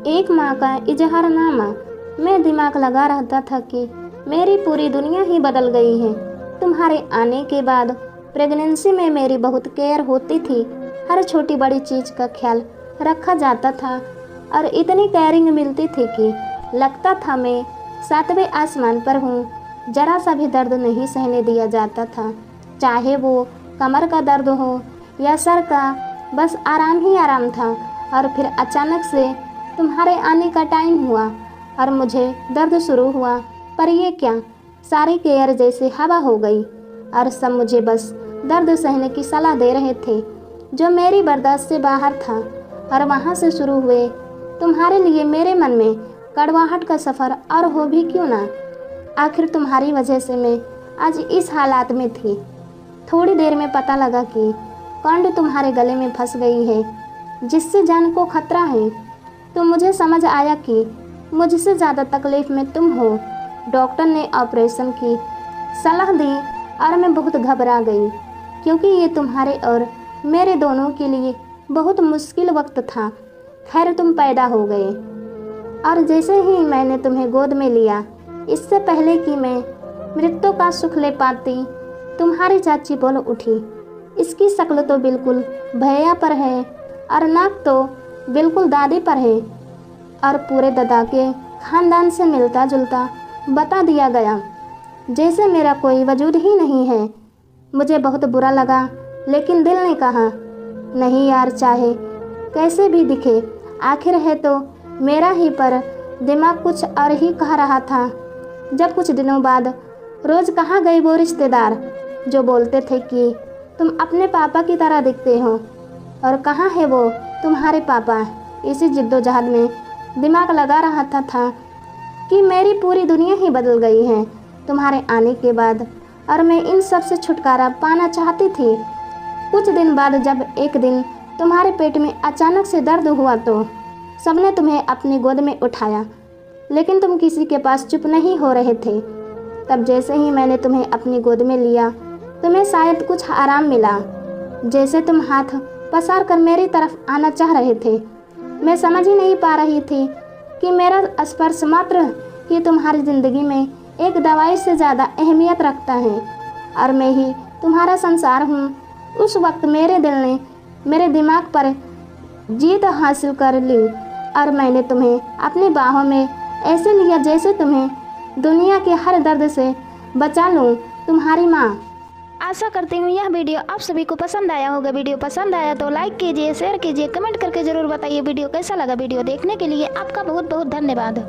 एक माँ का इजहारनामा। मैं दिमाग लगा रहता था कि मेरी पूरी दुनिया ही बदल गई है। तुम्हारे आने के बाद प्रेगनेंसी में मेरी बहुत केयर होती थी। हर छोटी बड़ी चीज़ का ख्याल रखा जाता था और इतनी केयरिंग मिलती थी कि लगता था मैं 7वें आसमान पर हूँ। जरा सा भी दर्द नहीं सहने दिया जाता था, चाहे वो कमर का दर्द हो या सर का, बस आराम ही आराम था। और फिर अचानक से तुम्हारे आने का टाइम हुआ और मुझे दर्द शुरू हुआ। पर ये क्या, सारी केयर जैसे हवा हो गई और सब मुझे बस दर्द सहने की सलाह दे रहे थे, जो मेरी बर्दाश्त से बाहर था। और वहाँ से शुरू हुए तुम्हारे लिए मेरे मन में कड़वाहट का सफ़र, और हो भी क्यों ना। आखिर तुम्हारी वजह से मैं आज इस हालात में थी। थोड़ी देर में पता लगा कि कंड तुम्हारे गले में फंस गई है, जिससे जान को खतरा है। तो मुझे समझ आया कि मुझसे ज़्यादा तकलीफ़ में तुम हो। डॉक्टर ने ऑपरेशन की सलाह दी और मैं बहुत घबरा गई, क्योंकि ये तुम्हारे और मेरे दोनों के लिए बहुत मुश्किल वक्त था। खैर, तुम पैदा हो गए और जैसे ही मैंने तुम्हें गोद में लिया, इससे पहले कि मैं मृत्यु का सुख ले पाती, तुम्हारी चाची बोल उठी, इसकी शक्ल तो बिल्कुल भैया पर है और नाक तो बिल्कुल दादी पर है, और पूरे दादा के खानदान से मिलता जुलता बता दिया गया, जैसे मेरा कोई वजूद ही नहीं है। मुझे बहुत बुरा लगा, लेकिन दिल ने कहा नहीं यार, चाहे कैसे भी दिखे आखिर है तो मेरा ही। पर दिमाग कुछ और ही कह रहा था। जब कुछ दिनों बाद रोज़ कहाँ गए वो रिश्तेदार जो बोलते थे कि तुम अपने पापा की तरह दिखते हो, और कहाँ है वो तुम्हारे पापा। इसी जिद्दोजहद में दिमाग लगा रहा था कि मेरी पूरी दुनिया ही बदल गई है तुम्हारे आने के बाद, और मैं इन सब से छुटकारा पाना चाहती थी। कुछ दिन बाद जब एक दिन तुम्हारे पेट में अचानक से दर्द हुआ तो सबने तुम्हें अपनी गोद में उठाया, लेकिन तुम किसी के पास चुप नहीं हो रहे थे। तब जैसे ही मैंने तुम्हें अपनी गोद में लिया, तुम्हें शायद कुछ आराम मिला, जैसे तुम हाथ पसार कर मेरी तरफ आना चाह रहे थे। मैं समझ ही नहीं पा रही थी कि मेरा स्पर्श मात्र ही तुम्हारी ज़िंदगी में एक दवाई से ज़्यादा अहमियत रखता है, और मैं ही तुम्हारा संसार हूँ। उस वक्त मेरे दिल ने मेरे दिमाग पर जीत हासिल कर ली, और मैंने तुम्हें अपनी बाहों में ऐसे लिया जैसे तुम्हें दुनिया के हर दर्द से बचा लूँ, तुम्हारी माँ। आशा करती हूँ यह वीडियो आप सभी को पसंद आया होगा। वीडियो पसंद आया तो लाइक कीजिए, शेयर कीजिए, कमेंट करके ज़रूर बताइए वीडियो कैसा लगा। वीडियो देखने के लिए आपका बहुत बहुत धन्यवाद।